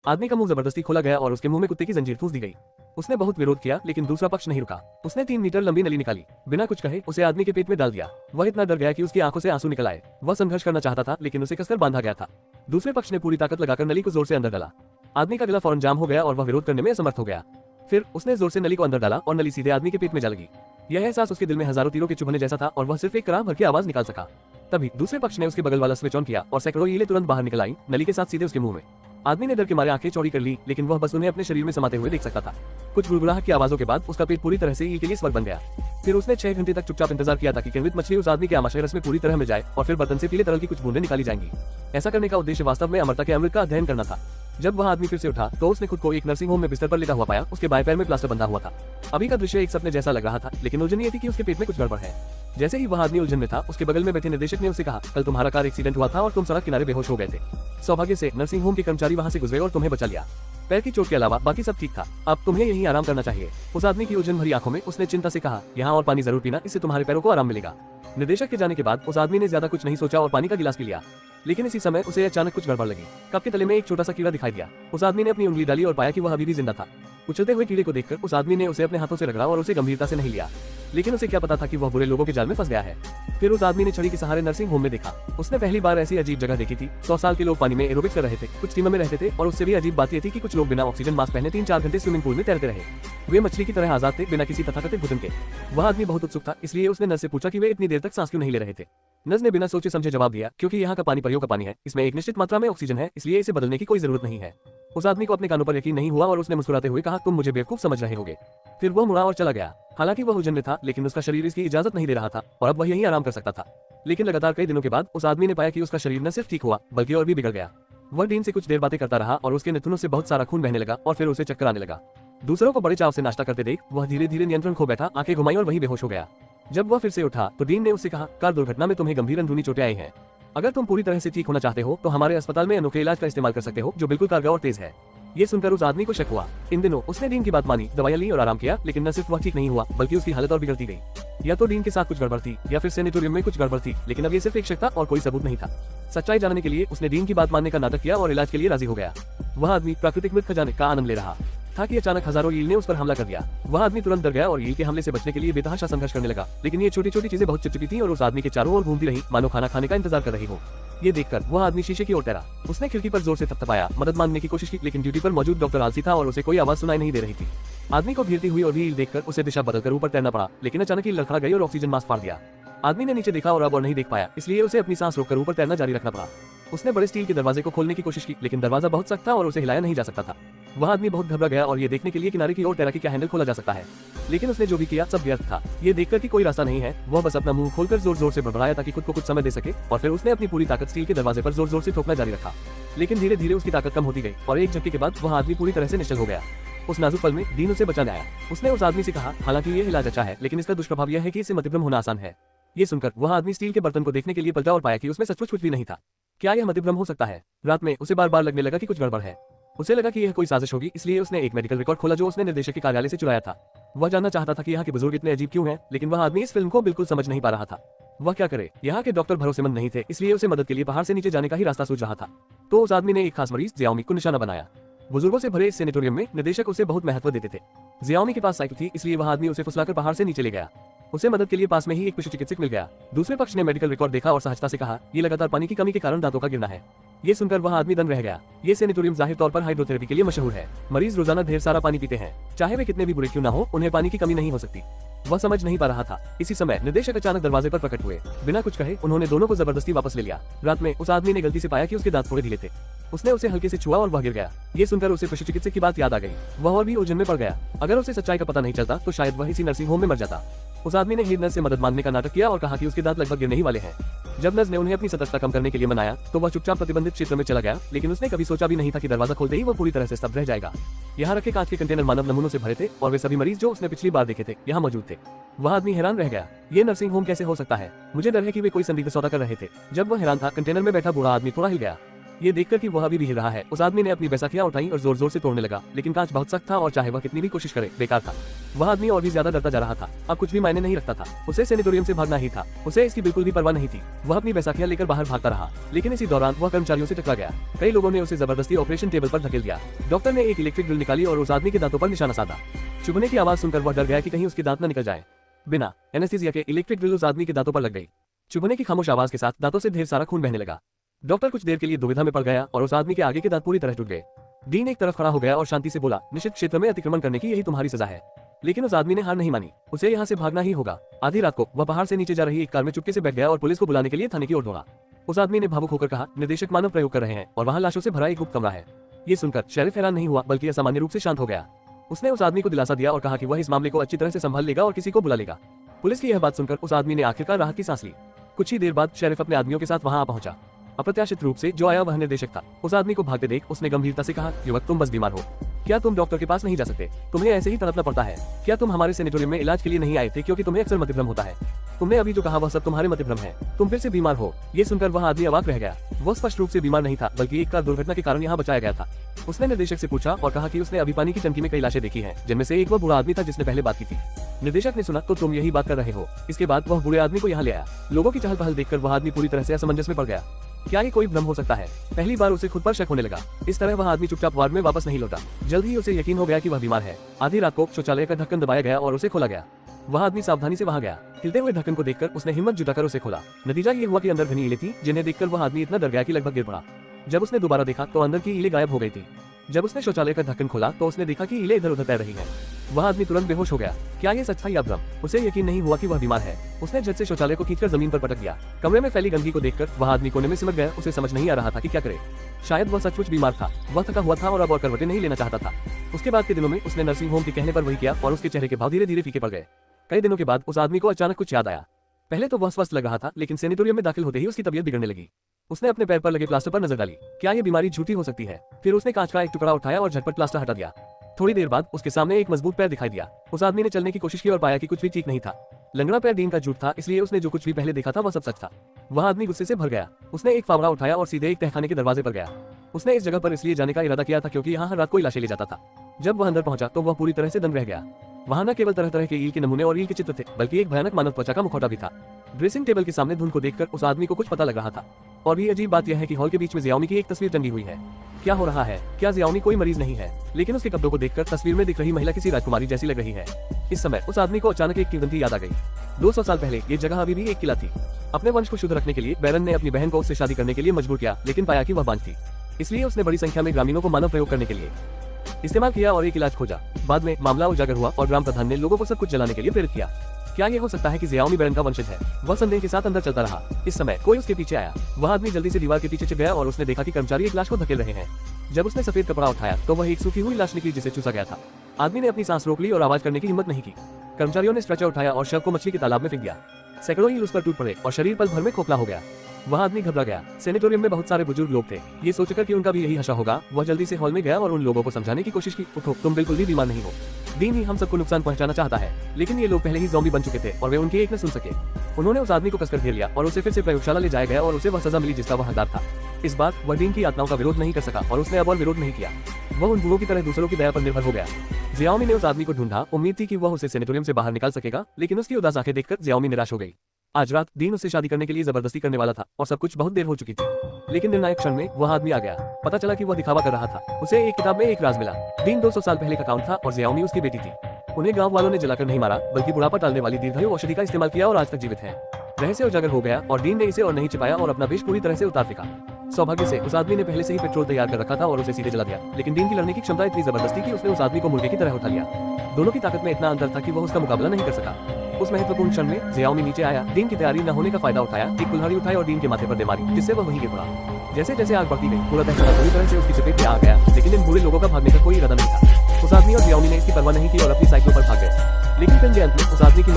आदमी का मुंह जबरदस्ती खोला गया और उसके मुंह में कुत्ते की जंजीर ठूस दी गई। उसने बहुत विरोध किया लेकिन दूसरा पक्ष नहीं रुका। उसने 3 मीटर लंबी नली निकाली, बिना कुछ कहे उसे आदमी के पेट में डाल दिया। वह इतना डर गया कि उसकी आंखों से आंसू निकल आए। वह संघर्ष करना चाहता था लेकिन उसे कसकर बांधा गया था। दूसरे पक्ष ने पूरी ताकत लगाकर नली को जोर से अंदर डाला। आदमी का गला फौरन जाम हो गया और वह विरोध करने में असमर्थ हो गया। फिर उसने जोर से नली को अंदर डाला और नली सीधे आदमी के पेट में जा लगी। यह एहसास उसके दिल में हजारों तीरों के चुभने जैसा था और वह सिर्फ एक कराह भर की आवाज निकाल सका। तभी दूसरे पक्ष ने उसके बगल वाला स्विच ऑन किया और सैकड़ों ईले तुरंत बाहर निकल आई, नली के साथ सीधे उसके मुंह में। आदमी ने डर के मारे आंखें चौड़ी कर ली लेकिन वह बस उन्हें अपने शरीर में समाते हुए देख सकता था। कुछ गुड़गुड़ाहट की आवाजों के बाद उसका पेट पूरी तरह से ईल के लिए स्वर्ग बन गया। फिर उसने 6 घंटे तक चुपचाप इंतजार किया ताकि किण्वित मछली उस आदमी के आमाशय रस में पूरी तरह मिल जाए और फिर बर्तन से पीले तरल की कुछ बूंदें निकाली जाएंगी। ऐसा करने का उद्देश्य वास्तव में अमरता के अमृत का अध्ययन करना था। जब वह आदमी फिर से उठा तो उसने खुद को एक नर्सिंग होम में बिस्तर पर लेटा हुआ पाया। उसके बाएं पैर में प्लास्टर बंधा हुआ था। अभी का दृश्य एक सपने जैसा लग रहा था लेकिन उलझन ये थी कि उसके पेट में कुछ गड़बड़ है। जैसे ही वह आदमी उलझन में था, उसके बगल में बैठे निर्देशक ने उसे कहा, कल तुम्हारा कार एक्सीडेंट हुआ था और तुम सड़क किनारे बेहोश हो गए थे। सौभाग्य से नर्सिंग होम के कर्मचारी वहां से गुजरे और तुम्हें बचा लिया। पैर की चोट के अलावा बाकी सब ठीक था। अब तुम्हें यहीं आराम करना चाहिए। उस आदमी की उलझन भरी आंखों में उसने चिंता से कहा, यहाँ और पानी जरूर पीना, इससे तुम्हारे पैरों को आराम मिलेगा। निर्देशक के जाने के बाद उस आदमी ने ज्यादा कुछ नहीं सोचा और पानी का गिलास पी लिया। लेकिन इसी समय उसे अचानक कुछ गड़बड़ लगी। कप के तले में एक छोटा सा कीड़ा दिखाई दिया। उस आदमी ने अपनी उंगली डाली और पाया कि वह अभी भी जिंदा था। उछलते हुए कीड़े को देखकर उस आदमी ने उसे अपने हाथों से रगड़ा और उसे गंभीरता से नहीं लिया। लेकिन उसे क्या पता था कि वह बुरे लोगों के जाल में फंस गया है। फिर उस आदमी ने छड़ी के सहारे नर्सिंग होम में देखा। उसने पहली बार ऐसी अजीब जगह देखी थी। 100 साल के लोग पानी में एरोबिक्स कर रहे थे, कुछ स्टीमर में रहते थे और उससे भी अजीब बात यह थी कि कुछ लोग बिना ऑक्सीजन मास्क पहने 3-4 घंटे स्विमिंग पूल में तैरते रहे। वे मछली की तरह आजाद थे, बिना किसी तथाकथित भोजन के। वह आदमी बहुत उत्सुक था, इसलिए उसने नर्स से पूछा कि वे इतनी देर तक सांस क्यों नहीं ले रहे थे। नर्स ने बिना सोचे समझे जवाब दिया, क्योंकि यहाँ का पानी परियों का पानी है, इसमें एक निश्चित मात्रा में ऑक्सीजन है, इसलिए इसे बदलने की कोई जरूरत नहीं है। उस आदमी को अपने कानों पर यकीन नहीं हुआ और उसने मुस्कुराते हुए कहा, तुम मुझे बेवकूफ समझ रहे होगे। फिर वह मुड़ा और चला गया। हालांकि वह उलझन में था लेकिन उसका शरीर इसकी इजाजत नहीं दे रहा था और अब वह यहीं आराम कर सकता था। लेकिन लगातार कई दिनों के बाद उस आदमी ने पाया कि उसका शरीर न सिर्फ ठीक हुआ बल्कि और भी बिगड़ गया। वह डीन से कुछ देर बातें करता रहा और उसके नेत्रों से बहुत सारा खून बहने लगा और फिर उसे चक्कर आने लगा। दूसरों को बड़े चाव से नाश्ता करते देख वह धीरे धीरे नियंत्रण खो बैठा, आंखें घुमाई और वहीं बेहोश हो गया। जब वह फिर से उठा तो डीन ने उससे कहा, कार दुर्घटना में तुम्हें गंभीर अंदरूनी चोटें आई हैं। अगर तुम पूरी तरह से ठीक होना चाहते हो तो हमारे अस्पताल में अनोखे इलाज का इस्तेमाल कर सकते हो जो बिल्कुल कारगर और तेज है। ये सुनकर उस आदमी को शक हुआ। इन दिनों उसने डीन की बात मानी, दवाइयां ली और आराम किया, लेकिन न सिर्फ वह ठीक नहीं हुआ बल्कि उसकी हालत और बिगड़ती गई। या तो डीन के साथ कुछ गड़बड़ थी या फिर सैनिटोरियम में कुछ गड़बड़ थी, लेकिन अब ये सिर्फ एक शक था और कोई सबूत नहीं था। सच्चाई जानने के लिए उसने डीन की बात मानने का नाटक किया और इलाज के लिए राजी हो गया। वह आदमी प्राकृतिक मृत खजाने का आनंद ले रहा था कि अचानक हजारों ईल ने उस पर हमला कर दिया। वह आदमी तुरंत डर गया और ईल के हमले से बचने के लिए बेतहाशा संघर्ष करने लगा। लेकिन ये छोटी छोटी चीजें बहुत चिपचिपी थी और उस आदमी के चारों ओर घूमती रही, मानो खाना खाने का इंतजार कर रही हो। ये देखकर वह आदमी शीशे की ओर तैरा। उसने खिड़की पर जोर से थपथपाया, मदद मांगने की कोशिश की, लेकिन ड्यूटी पर मौजूद डॉक्टर आलसी था और उसे कोई आवाज सुनाई नहीं दे रही थी। आदमी को घिरती हुई और भी ईल देखकर उसे दिशा बदलकर ऊपर तैरना पड़ा, लेकिन अचानक ही लड़खड़ा गई और ऑक्सीजन मास्क फाड़ दिया। आदमी ने नीचे देखा और अब और नहीं देख पाया, इसलिए उसे अपनी सांस रोककर ऊपर तैरना जारी रखना पड़ा। उसने बड़े स्टील के दरवाजे को खोलने की कोशिश की, लेकिन दरवाजा बहुत सख्त था और उसे हिलाया नहीं जा सकता था। वह आदमी बहुत घबरा गया और ये देखने के लिए किनारे की ओर तैरा कि क्या हैंडल खोला जा सकता है, लेकिन उसने जो भी किया सब व्यर्थ था। ये देखकर कि कोई रास्ता नहीं है, वह बस अपना मुंह खोलकर जोर जोर से बड़बड़ाया ताकि खुद को कुछ समय दे सके और फिर उसने अपनी पूरी ताकत स्टील के दरवाजे पर जोर जोर से ठोकना जारी रखा। लेकिन धीरे धीरे उसकी ताकत कम होती गई और एक झटके के बाद वह आदमी पूरी तरह से निश्चल हो गया। उस नाजुक पल में डीन उसे बचाने आया। उसने उस आदमी से कहा, हालांकि ये इलाज अच्छा है लेकिन इसका दुष्प्रभाव यह है कि इससे मतिभ्रम होना आसान है। ये सुनकर वह आदमी स्टील के बर्तन को देखने के लिए पलटा और पाया कि उसमें सचमुच कुछ भी नहीं था। क्या यह मतिभ्रम हो सकता है? रात में उसे बार बार लगने लगा कि कुछ गड़बड़ है। उसे लगा कि यह कोई साजिश होगी, इसलिए उसने एक मेडिकल रिकॉर्ड खोला जो उसने निर्देशक के कार्यालय से चुराया था। वह जानना चाहता था कि यहाँ के बुजुर्ग इतने अजीब क्यों हैं, लेकिन वह आदमी इस फिल्म को बिल्कुल समझ नहीं पा रहा था। वह क्या करे? यहाँ के डॉक्टर भरोसेमंद नहीं थे, इसलिए उसे मदद के लिए पहाड़ से नीचे जाने का ही रास्ता सूझ रहा था। तो उस आदमी ने एक खास मरीज जियाओमी को निशाना बनाया। बुजुर्गों से भरे इस सैनिटोरियम में निर्देशक उसे बहुत महत्व देते थे। जियाओमी के पास साइकिल थी, इसलिए वह आदमी उसे फुसलाकर पहाड़ से नीचे ले गया। उसे मदद के लिए पास में ही एक पशु चिकित्सक मिल गया। दूसरे पक्ष ने मेडिकल रिकॉर्ड देखा और सहजता से कहा, ये लगातार पानी की कमी के कारण दांतों का गिरना है। ये सुनकर वह आदमी दंग रह गया। ये सैनिटोरियम जाहिर तौर पर हाइड्रोथेरेपी के लिए मशहूर है। मरीज रोजाना ढेर सारा पानी पीते हैं, चाहे वे कितने भी बुरे क्यों ना हो, उन्हें पानी की कमी नहीं हो सकती। वह समझ नहीं पा रहा था। इसी समय निर्देशक अचानक दरवाजे पर प्रकट हुए। बिना कुछ कहे उन्होंने दोनों को जबरदस्ती वापस ले लिया। रात में उस आदमी ने गलती से पाया कि उसके दांत थोड़े ढीले थे। उसने उसे हल्के से छुआ और वह गिर गया। ये सुनकर उसे पशु चिकित्सक की बात याद आ गई। वह और भी उलझन में पड़ गया। अगर उसे सच्चाई का पता नहीं चलता तो शायद वह इसी नर्सिंग होम में मर जाता। उस आदमी ने हेड नर्स से मदद मांगने का नाटक किया और कहा कि उसके दांत लगभग गिरने ही वाले हैं। जब नर्स ने उन्हें अपनी सतर्कता कम करने के लिए मनाया तो वह चुपचाप प्रतिबंधित क्षेत्र में चला गया, लेकिन उसने कभी सोचा भी नहीं था कि दरवाजा खोलते ही वह पूरी तरह से स्तब्ध रह जाएगा। यहाँ रखे कांच के कंटेनर मानव नमूनों से भरे थे और वे सभी मरीज जो उसने पिछली बार देखे थे यहाँ मौजूद थे। वह आदमी हैरान रह गया। ये नर्सिंग होम कैसे हो सकता है? मुझे डर है कि वे कोई संदिग्ध सौदा कर रहे थे। जब वह हैरान था, कंटेनर में बैठा बूढ़ा आदमी थोड़ा हिल गया। ये देखकर कि वह अभी भी हिल रहा है, उस आदमी ने अपनी बैसाखियां उठाई और जोर जोर से तोड़ने लगा, लेकिन कांच बहुत सख्त था और चाहे वह कितनी भी कोशिश करे बेकार था। वह आदमी और भी ज्यादा डरता जा रहा था। अब कुछ भी मायने नहीं रखता था, उसे सेनेटोरियम से भागना ही था। उसे इसकी बिल्कुल भी परवाह नहीं थी। वह अपनी बैसाखियां लेकर बाहर भागता रहा, लेकिन इसी दौरान वह कर्मचारियों से टकरा गया। कई लोगों ने उसे जबरदस्ती ऑपरेशन टेबल पर धकेल दिया। डॉक्टर ने एक इलेक्ट्रिक ड्रिल निकाली और उस आदमी के दांतों पर निशाना साधा। चुभने की आवाज सुनकर वह डर गया कि कहीं उसके दांत न निकल जाए। बिना एनेस्थीसिया के इलेक्ट्रिक ड्रिल उस आदमी के दांतों पर लग गई। चुभने की खामोश आवाज के साथ दांतों से ढेर सारा खून बहने लगा। डॉक्टर कुछ देर के लिए दुविधा में पड़ गया और उस आदमी के आगे के दांत पूरी तरह टूट गए। डीन एक तरफ खड़ा हो गया और शांति से बोला, निश्चित क्षेत्र में अतिक्रमण करने की यही तुम्हारी सजा है। लेकिन उस आदमी ने हार नहीं मानी, उसे यहाँ से भागना ही होगा। आधी रात को वह पहाड़ से नीचे जा रही एक कार में चुपके से बैठ गया और पुलिस को बुलाने के लिए थाने की ओर दौड़ा। उस आदमी ने भावुक होकर कहा, निर्देशक मानव प्रयोग कर रहे हैं और वहाँ लाशों से भरा एक गुप्त कमरा है। ये सुनकर शेरिफ हैरान नहीं हुआ, बल्कि असामान्य रूप से शांत हो गया। उसने उस आदमी को दिलासा दिया और कहा कि वह इस मामले को अच्छी तरह से संभाल लेगा और किसी को बुला लेगा। पुलिस की यह बात सुनकर उस आदमी ने आखिरकार राहत की सांस ली। कुछ ही देर बाद शेरिफ अपने आदमियों के साथ वहां आ पहुंचा। अप्रत्याशित रूप से जो आया वह निर्देशक था। उस आदमी को भागते देख उसने गंभीरता से कहा, युवक तुम बस बीमार हो, क्या तुम डॉक्टर के पास नहीं जा सकते? तुम्हें ऐसे ही तड़पना पड़ता है। क्या तुम हमारे सेनेटोरियम में इलाज के लिए नहीं आए थे क्योंकि तुम्हें अक्सर मतिभ्रम होता है? तुमने अभी जो कहा वह सब तुम्हारे मतिभ्रम है। तुम फिर से बीमार हो। ये सुनकर वह आदमी अवाक रह गया। वह स्पष्ट रूप से बीमार नहीं था, बल्कि एक कार दुर्घटना के कारण यहाँ बचाया गया था। उसने निर्देशक से पूछा और कहा कि उसने अभी पानी की टंकी में कई लाशें देखी हैं, जिनमें से एक वह बूढ़ा आदमी था जिसने पहले बात की थी। निर्देशक ने सुना, तो तुम यही बात कर रहे हो। इसके बाद वह बूढ़े आदमी को यहाँ ले आया। लोगों की चहल पहल देखकर वह आदमी पूरी तरह से असमंजस में पड़ गया। क्या ये कोई भ्रम हो सकता है? पहली बार उसे खुद पर शक होने लगा। इस तरह वह आदमी चुपचाप वार्ड में वापस नहीं लौटा। जल्द ही उसे यकीन हो गया कि वह बीमार है। आधी रात को शौचालय का ढक्कन दबाया गया और उसे खोला गया। वह आदमी सावधानी से वहां गया। हिलते हुए ढक्कन को देखकर उसने हिम्मत जुटाकर उसे खोला। नतीजा ये हुआ कि अंदर घनी ईलें थी, जिन्हें देखकर वह आदमी इतना डर गया कि लगभग गिर पड़ा। जब उसने दोबारा देखा तो अंदर की ईलें गायब हो गई थी। जब उसने शौचालय का ढक्कन खोला तो उसने देखा कि ईलें इधर उधर तैर रही हैं। वह आदमी तुरंत बेहोश हो गया। क्या ये सच था या भ्रम? उसे यकीन नहीं हुआ कि वह बीमार है। उसने झट से शौचालय को खींचकर जमीन पर पटक दिया। कमरे में फैली गंदगी को देखकर वह आदमी कोने में सिमट गया। उसे समझ नहीं आ रहा था कि क्या करे। शायद वह सचमुच बीमार था। वह थका हुआ था और अब और करवटें नहीं लेना चाहता था। उसके बाद के दिनों में उसने नर्सिंग होम के कहने पर वही किया और उसके चेहरे के भाव धीरे धीरे फीके पड़ गए। कई दिनों के बाद उस आदमी को अचानक कुछ याद आया। पहले तो वह स्वस्थ लग रहा था, लेकिन सेनेटोरियम में दाखिल होते ही उसकी तबीयत बिगड़ने लगी। उसने अपने पैर पर लगे प्लास्टर पर नजर डाली। क्या ये बीमारी झूठी हो सकती है? फिर उसने कांच का एक टुकड़ा उठाया और झटपट प्लास्टर हटा दिया। थोड़ी देर बाद उसके सामने एक मजबूत पैर दिखाई दिया। उस आदमी ने चलने की कोशिश की और पाया कि कुछ भी ठीक नहीं था। लंगड़ा पैर डीन का झूठ था, इसलिए उसने जो कुछ भी पहले देखा था वह सब सच था। वह आदमी गुस्से से भर गया। उसने एक फावड़ा उठाया और सीधे एक तहखाने के दरवाजे पर गया। उसने इस जगह पर इसलिए जाने का इरादा किया था क्योंकि यहाँ हर रात कोई लाशें ले जाता था। जब वह अंदर पहुंचा तो वह पूरी तरह से दंग रह गया। वहां न केवल तरह तरह के ईल के नमूने और ईल के चित्र थे, बल्कि एक भयानक मानव त्वचा का मुखौटा भी था। ड्रेसिंग टेबल के सामने धुंध को देखकर उस आदमी को कुछ पता लग रहा था। और भी अजीब बात यह है कि हॉल के बीच में जियाओमी की एक तस्वीर टंगी हुई है। क्या हो रहा है? क्या जियाओमी कोई मरीज नहीं है? लेकिन उसके कपड़ों को देखकर तस्वीर में दिख रही महिला किसी राजकुमारी जैसी लग रही है। इस समय उस आदमी को अचानक एक किंवदंती याद आ गई। 200 साल पहले ये जगह अभी भी एक किला थी। अपने वंश को शुद्ध रखने के लिए बैरन ने अपनी बहन को उससे शादी करने के लिए मजबूर किया, लेकिन पाया कि वह बांझ थी। इसलिए उसने बड़ी संख्या में ग्रामीणों को मानव प्रयोग करने के लिए इस्तेमाल किया और एक इलाज खोजा। बाद में मामला उजागर हुआ और ग्राम प्रधान ने लोगों को सब कुछ जलाने के लिए प्रेरित किया। क्या ये हो सकता है कि जियाओमी बैरन का वंशज है? वह संदेह के साथ अंदर चलता रहा। इस समय कोई उसके पीछे आया। वह आदमी जल्दी से दीवार के पीछे छिप गया और उसने देखा कि कर्मचारी एक लाश को धकेल रहे हैं। जब उसने सफेद कपड़ा उठाया तो वह एक सूखी हुई लाश निकली जिसे चूसा गया था। आदमी ने अपनी सांस रोक ली और आवाज करने की हिम्मत नहीं की। कर्मचारियों ने स्ट्रेचर उठाया और शव को मछली के तालाब में फेंक दिया। सैकड़ों ईल उस पर टूट पड़े और शरीर पल भर में खोखला हो गया। वह आदमी घबरा गया। सेनेटोरियम में बहुत सारे बुजुर्ग लोग थे। ये सोचकर कि उनका भी यही हशा होगा, वह जल्दी से हॉल में गया और उन लोगों को समझाने की कोशिश की। उठो, तुम बिल्कुल भी बीमार नहीं हो। डीन ही हम सबको नुकसान पहुंचाना चाहता है, लेकिन ये लोग पहले ही ज़ॉम्बी बन चुके थे और वे उनकी एक न सुन सके। उन्होंने उस आदमी को कसकर घेर लिया और उसे फिर से प्रयोगशाला ले जाया गया और उसे वह सजा मिली जिसका वह हकदार था। इस बार वह डीन की यातनाओं का विरोध नहीं कर सका और उसने अब और विरोध नहीं किया। वह उन बूढ़ों की तरह दूसरों की दया पर निर्भर हो गया। जियाओमी ने उस आदमी को ढूंढा। उम्मीद थी कि वह उसे सेनेटोरियम से बाहर निकाल सकेगा, लेकिन उसकी उदास आंखें देखकर जियाओमी निराश हो गई। आज रात डीन उससे शादी करने के लिए जबरदस्ती करने वाला था और सब कुछ बहुत देर हो चुकी थी। लेकिन निर्णायक क्षण में वह आदमी आ गया। पता चला कि वह दिखावा कर रहा था। उसे एक किताब में एक राज मिला। डीन 200 साल पहले का काउंट था और जियाओमी उसकी बेटी थी। उन्हें गांव वालों ने जलाकर नहीं मारा, बल्कि बुढ़ापा टालने वाली दीर्घायु औषधि का इस्तेमाल किया और आज तक जीवित है। रहस्य उजागर हो गया और डीन ने इसे और नहीं छिपाया और अपना वेश पूरी तरह से उतार फेंका। सौभाग्य से उस आदमी ने पहले से ही पेट्रोल तैयार कर रखा था और उसे सीधे जला दिया। लेकिन डीन की लड़ने की क्षमता इतनी जबरदस्त थी कि उसने उस आदमी को मुर्गे की तरह उठा लिया। दोनों की ताकत में इतना अंतर था कि वह उसका मुकाबला नहीं कर सका। उस महत्वपूर्ण क्षण में जियाओमी नीचे आया। डीन की तैयारी न होने का फायदा उठाया, एक कुल्हाड़ी उठाई और डीन के माथे पर दे मारी, जिससे वह वहीं गिर पड़ा। जैसे जैसे आग बढ़ती गई, पूरा तहखाना पूरी तरह से उसकी चपेट में आ गया, लेकिन इन बुरे लोगों का भागने का कोई इरादा नहीं था। उस आदमी और जियाओमी ने इसकी परवाह नहीं की और अपनी साइकिलों पर भाग गए। लेकिन फिल्म के अंत में उस आदमी की